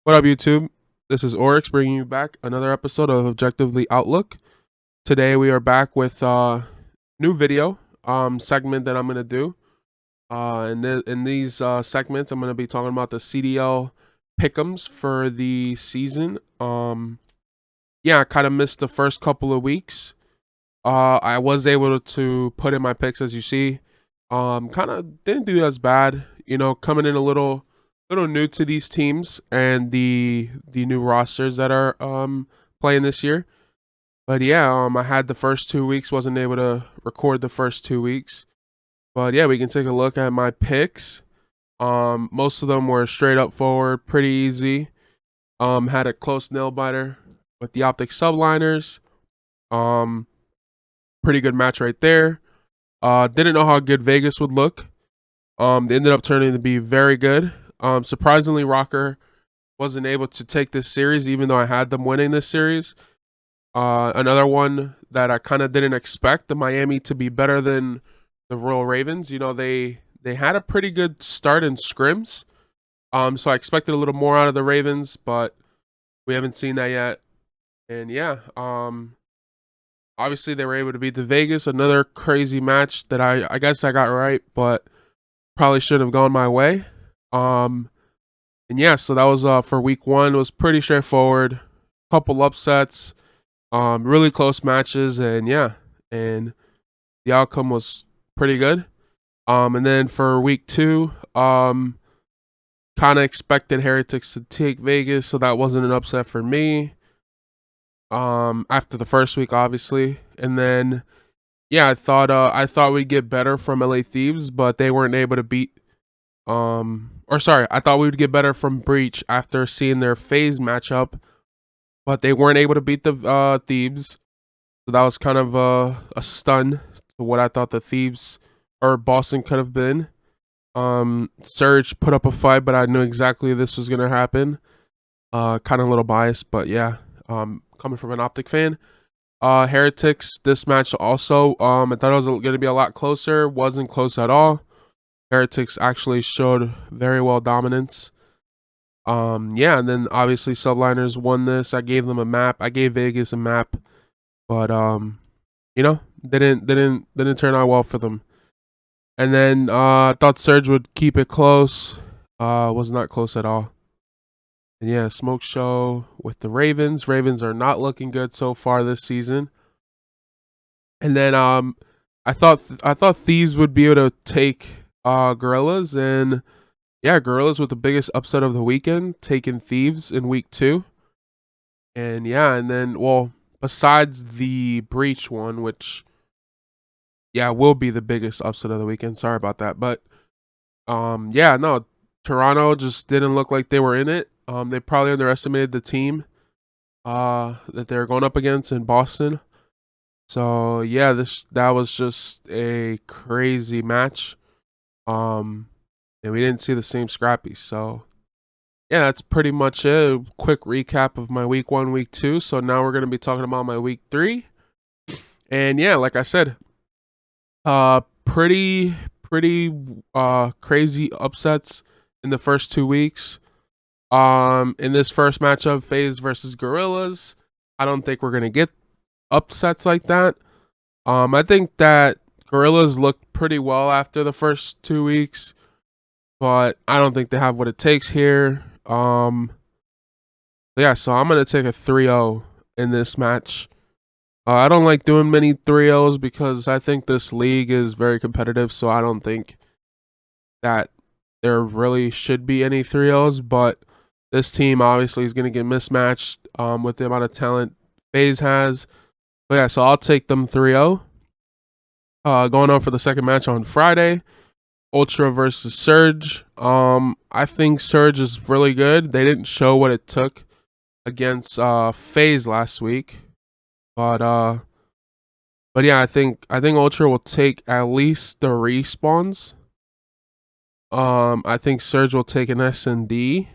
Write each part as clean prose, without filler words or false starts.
What up, YouTube? This is Oryx bringing you back another episode of Objectively Outlook. Today we are back with a new video segment that I'm gonna do. In these segments, I'm gonna be talking about the CDL Pickems for the season. Yeah, I kind of missed the first couple of weeks. I was able to put in my picks, as you see. Kind of didn't do as bad. Coming in a little new to these teams and the new rosters that are playing this year. But yeah, I had the first 2 weeks, wasn't able to record the first 2 weeks. But yeah, we can take a look at my picks. Most of them were straight up forward, pretty easy. Had a close nail biter with the OpTic subliners. Um, Pretty good match right there. Didn't know how good Vegas would look. They ended up turning to be very good. Surprisingly, Rocker wasn't able to take this series, even though I had them winning this series. Another one that I kind of didn't expect the Miami to be better than the Royal Ravens. They had a pretty good start in scrims. So I expected a little more out of the Ravens, but we haven't seen that yet. And yeah, obviously they were able to beat the Vegas. Another crazy match that I guess I got right, but probably shouldn't have gone my way. And yeah, so that was for week one. It was pretty straightforward. Couple upsets, really close matches, and yeah, and the outcome was pretty good. And then for week two, kind of expected Heretics to take Vegas, so that wasn't an upset for me. After the first week, obviously, and then yeah, I thought we'd get better from LA Thieves, but they weren't able to beat. I thought we would get better from Breach after seeing their FaZe matchup, but they weren't able to beat the Thieves. So that was kind of a stun to what I thought the Thieves or Boston could have been. Surge put up a fight, but I knew exactly this was gonna happen. Kind of a little biased, but yeah. Coming from an OpTic fan. Heretics, this match also, I thought it was going to be a lot closer. Wasn't close at all. Heretics actually showed very well dominance. Yeah, and then obviously Subliners won this. I gave them a map. I gave Vegas a map, but didn't turn out well for them. And then I thought Surge would keep it close. Was not close at all. And yeah, smoke show with the Ravens. Ravens are not looking good so far this season. And then I thought Thieves would be able to take Gorillas, and yeah, Gorillas with the biggest upset of the weekend, taking Thieves in week two. And yeah, and then besides the Breach one, which yeah will be the biggest upset of the weekend. Sorry about that, but yeah, no, Toronto just didn't look like they were in it. They probably underestimated the team that they're going up against in Boston. So yeah, that was just a crazy match. And we didn't see the same scrappy. So yeah, that's pretty much it. A quick recap of my week one, week two. So now we're gonna be talking about my week three. And yeah, like I said, pretty crazy upsets in the first 2 weeks. In this first matchup, FaZe versus Gorillas, I don't think we're gonna get upsets like that. I think that Gorillas looked pretty well after the first 2 weeks, but I don't think they have what it takes here. Yeah, so I'm gonna take a 3-0 in this match. I don't like doing many 3-0s because I think this league is very competitive, so I don't think that there really should be any 3-0s, but this team obviously is going to get mismatched with the amount of talent FaZe has. But yeah, so I'll take them 3-0. Going on for the second match on Friday, Ultra versus Surge. I think Surge is really good. They didn't show what it took against FaZe last week, but yeah, I think Ultra will take at least the respawns. I think Surge will take an SND,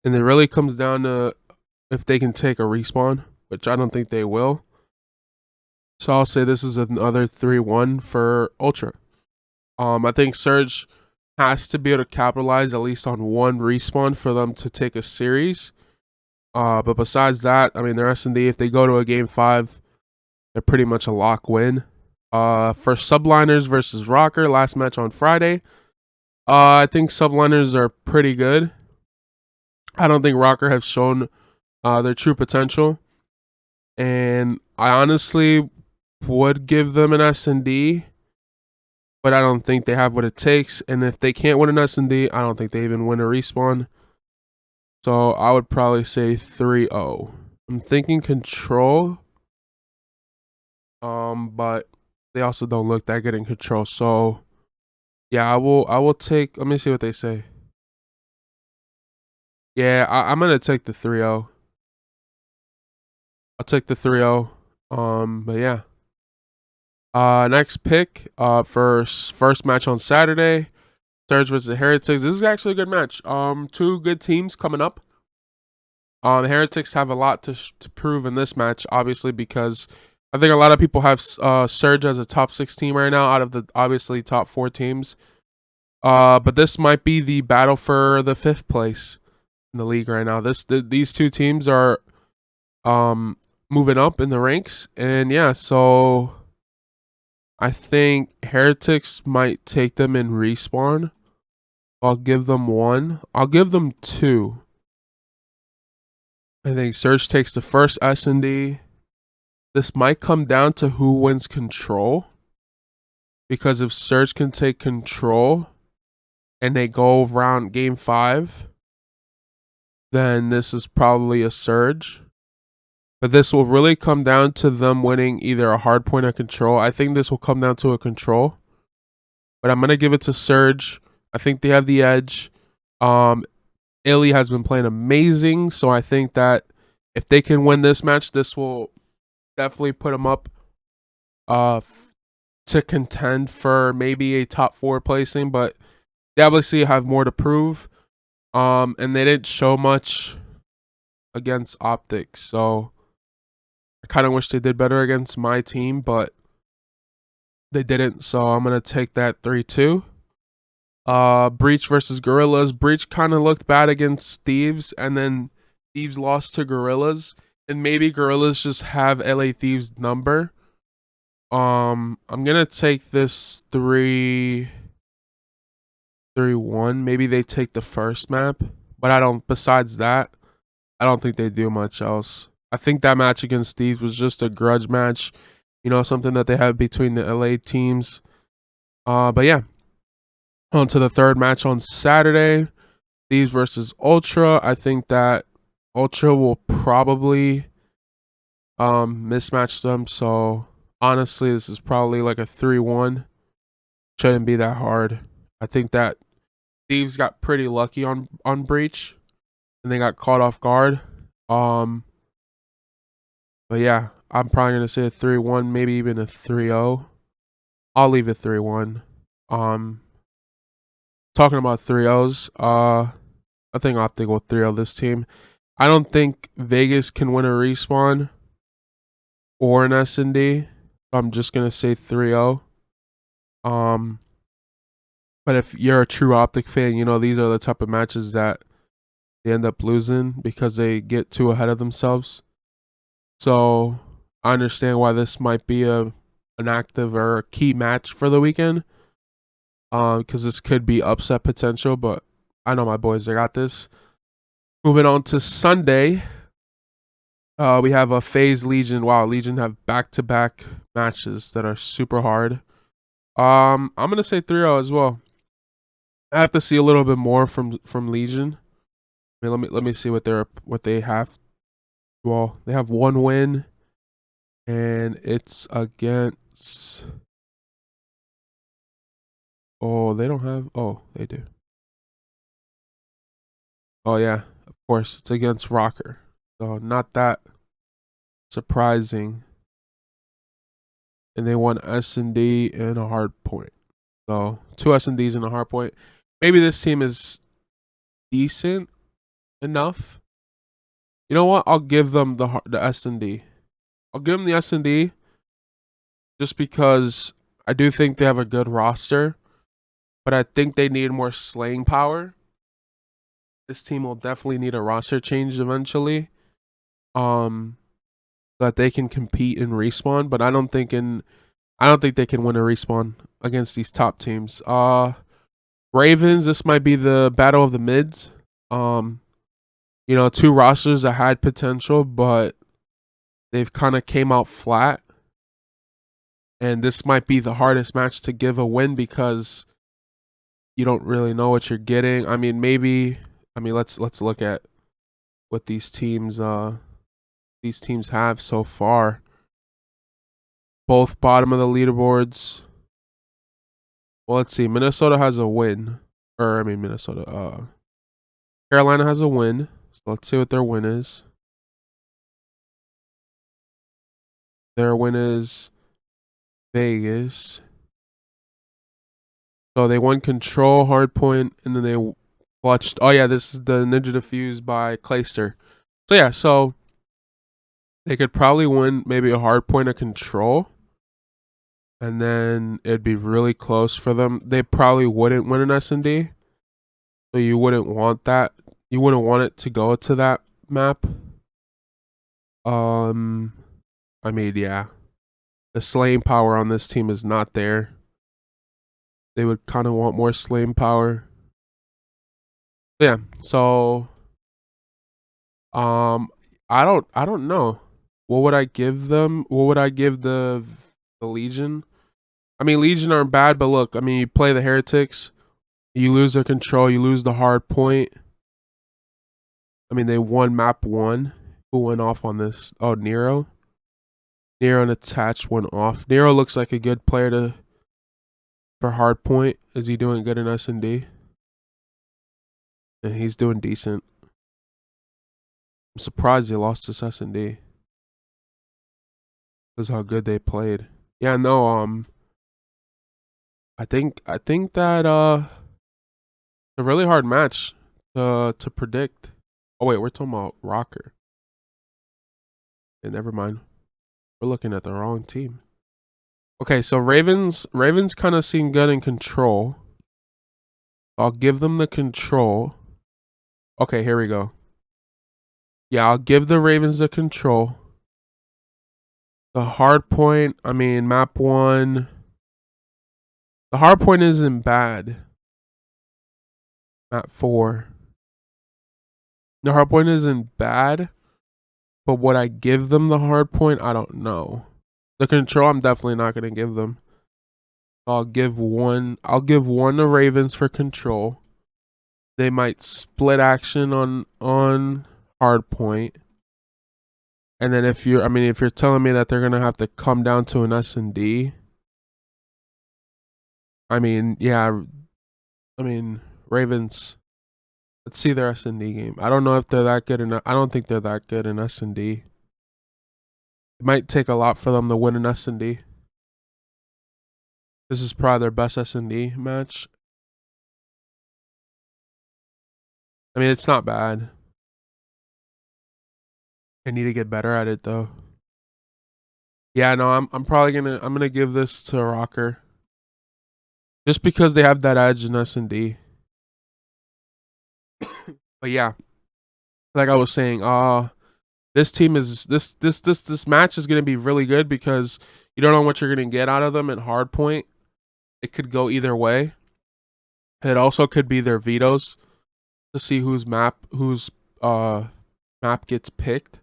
and it really comes down to if they can take a respawn, which I don't think they will. So I'll say this is another 3-1 for Ultra. I think Surge has to be able to capitalize at least on one respawn for them to take a series. But besides that, I mean, the S&D, if they go to a game 5, they're pretty much a lock win. For Subliners versus Rocker, last match on Friday. I think Subliners are pretty good. I don't think Rocker have shown their true potential. And I honestly would give them an S&D, but I don't think they have what it takes. And if they can't win an S&D, I don't think they even win a respawn. So I would probably say 3-0. I'm thinking control. But they also don't look that good in control. So yeah, I will take, let me see what they say. Yeah, I'm gonna take the 3-0. I'll take the 3-0. But yeah. Next pick, for first match on Saturday, Surge versus the Heretics. This is actually a good match. Two good teams coming up. The Heretics have a lot to prove in this match, obviously, because I think a lot of people have Surge as a top 6 team right now out of the obviously top 4 teams. But this might be the battle for the 5th place in the league right now. These two teams are moving up in the ranks, and yeah, so I think Heretics might take them in respawn. I'll give them 1. I'll give them 2. I think Surge takes the first S&D. This might come down to who wins control. Because if Surge can take control and they go around game 5, then this is probably a Surge. But this will really come down to them winning either a hard point or control. I think this will come down to a control. But I'm going to give it to Surge. I think they have the edge. Illy has been playing amazing, so I think that if they can win this match, this will definitely put them up to contend for maybe a top 4 placing, but they obviously have more to prove. And they didn't show much against OpTic, so I kind of wish they did better against my team, but they didn't, so I'm going to take that 3-2. Breach versus Gorillas. Breach kind of looked bad against Thieves, and then Thieves lost to Gorillas, and maybe Gorillas just have LA Thieves' number. I'm gonna take this 3-1. Maybe they take the first map, but I don't. Besides that, I don't think they do much else. I think that match against Thieves was just a grudge match, something that they have between the LA teams. But yeah. On to the third match on Saturday, Thieves versus Ultra. I think that Ultra will probably mismatch them. So honestly, this is probably like a 3-1. Shouldn't be that hard. I think that Thieves got pretty lucky on Breach, and they got caught off guard. But yeah, I'm probably gonna say a 3-1, maybe even a 3-0. I'll leave it 3-1. Talking about 3-0s, I think OpTic will 3-0 this team. I don't think Vegas can win a respawn or an S&D. I'm just gonna say 3-0. But if you're a true OpTic fan, these are the type of matches that they end up losing because they get too ahead of themselves. So I understand why this might be an active or a key match for the weekend. Because this could be upset potential, but I know my boys, they got this. Moving on to Sunday, we have a FaZe Legion. Wow, Legion have back-to-back matches that are super hard. I'm gonna say 3-0 as well. I have to see a little bit more from Legion. I mean, let me see what they have. Well, they have 1 win, and it's against. Oh, they don't have. Oh, they do. Oh yeah, of course, it's against Rocker. So not that surprising. And they won S&D and a hard point. So 2 S&Ds and a hard point. Maybe this team is decent enough. You know what? I'll give them the S&D. I'll give them the S&D just because I do think they have a good roster. but I think they need more slaying power. This team will definitely need a roster change eventually. That they can compete in respawn, but I don't think they can win a respawn against these top teams. Ravens, this might be the battle of the mids. Two rosters that had potential, but they've kind of came out flat. And this might be the hardest match to give a win because you don't really know what you're getting. Let's look at what these teams have so far. Both bottom of the leaderboards. Well, let's see. Minnesota has a win. Carolina has a win. So let's see what their win is. Their win is Vegas. So they won control, hardpoint, and then they clutched. Oh yeah, this is the Ninja Diffuse by Clayster. So yeah, so they could probably win maybe a hardpoint of control. And then it'd be really close for them. They probably wouldn't win an S&D. So you wouldn't want that. You wouldn't want it to go to that map. Yeah. The slaying power on this team is not there. They would kind of want more slaying power. Yeah, so I don't know. What would I give them? What would I give the Legion? Legion aren't bad, but look, you play the Heretics, you lose their control, you lose the hard point. They won map 1. Who went off on this? Oh, Nero. Nero and Attached went off. Nero looks like a good player for hard point. Is he doing good in S&D? And he's doing decent. I'm surprised they lost this S&D. Because how good they played. Yeah, no, I think that it's a really hard match to predict. Oh wait, we're talking about Rocker. Okay, never mind. We're looking at the wrong team. Okay, so Ravens kind of seem good in control. I'll give them the control. Okay, here we go. Yeah, I'll give the Ravens the control. The hard point, map 1. The hard point isn't bad. Map 4. The hard point isn't bad, but would I give them the hard point? I don't know. The control, I'm definitely not going to give them. I'll give one to Ravens for control. They might split action on hard point. And then if you're telling me that they're going to have to come down to an S&D, Ravens, let's see their S&D game. I don't know if they're that good I don't think they're that good in S&D. It might take a lot for them to win an S&D. This is probably their best S&D match. It's not bad. I need to get better at it though. Yeah, no, I'm probably gonna give this to Rocker. Just because they have that edge in S&D. But yeah, like I was saying, this team is this match is gonna be really good because you don't know what you're gonna get out of them at hardpoint. It could go either way. It also could be their vetoes to see whose map gets picked.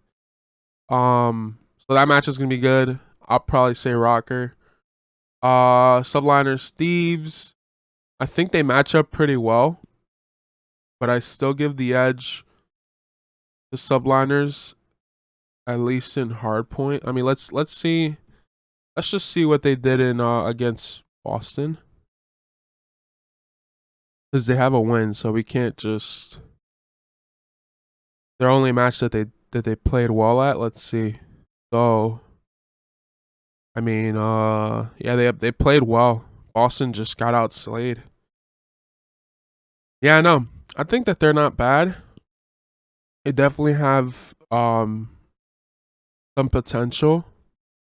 So that match is gonna be good. I'll probably say Rocker. Subliners, Thieves. I think they match up pretty well, but I still give the edge to Subliners, at least in hardpoint. Let's see. Let's just see what they did in against Boston, because they have a win, so we can't just. Their only match that they played well at. Let's see. So, yeah, they played well. Boston just got outslayed. Yeah, no, I think that they're not bad. They definitely have some potential,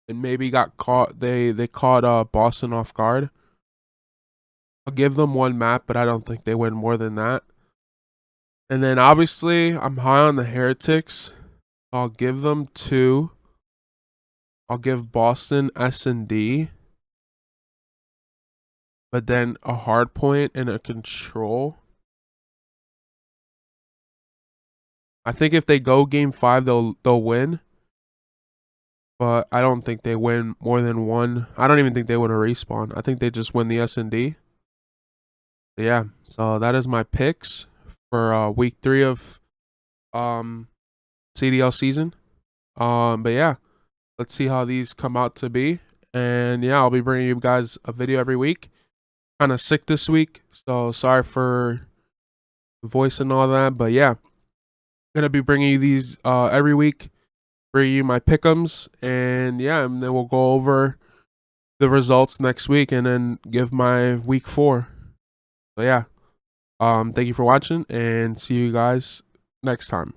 and maybe got caught. They caught Boston off guard. I'll give them one map, but I don't think they win more than that. And then obviously I'm high on the Heretics. I'll give them 2. I'll give Boston S and D. But then a hard point and a control. I think if they go game 5, they'll win. But I don't think they win more than 1. I don't even think they win a respawn. I think they just win the S and D. Yeah, so that is my picks for week 3 of CDL season. But yeah, let's see how these come out to be. And yeah, I'll be bringing you guys a video every week. Kind of sick this week, so sorry for the voice and all that. But yeah, gonna be bringing you these every week, bringing you my pick'ems, and yeah, and then we'll go over the results next week, and then give my week 4. So yeah, thank you for watching, and see you guys next time.